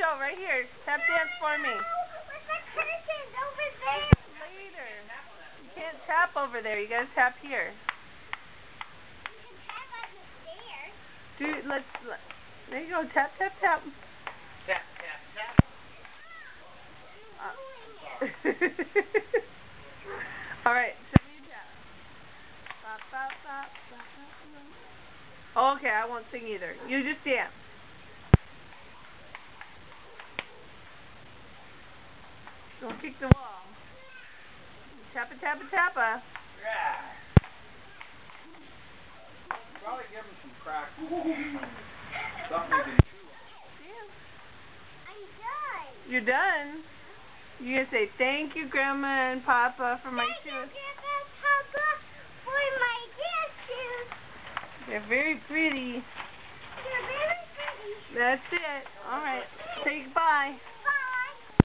show right here. Tap dance for me. With the curtains over there. Later. You can't tap over there. You gotta tap here. You can tap on the stairs. Dude, there you go. Tap, tap, tap. Tap, tap, tap. All right. Show me a tap. Bop, bop, bop, bop, bop, bop. Okay, I won't sing either. You just dance. Don't kick the wall. Tappa, tappa, tappa. Yeah. Probably give him some crack. Something he can chew on. I'm done. You're done? You're going to say, thank you, Grandma and Papa, for my shoes. Thank you, Grandma and Papa, for my dance shoes. They're very pretty. They're very pretty. That's it. All right. Say goodbye.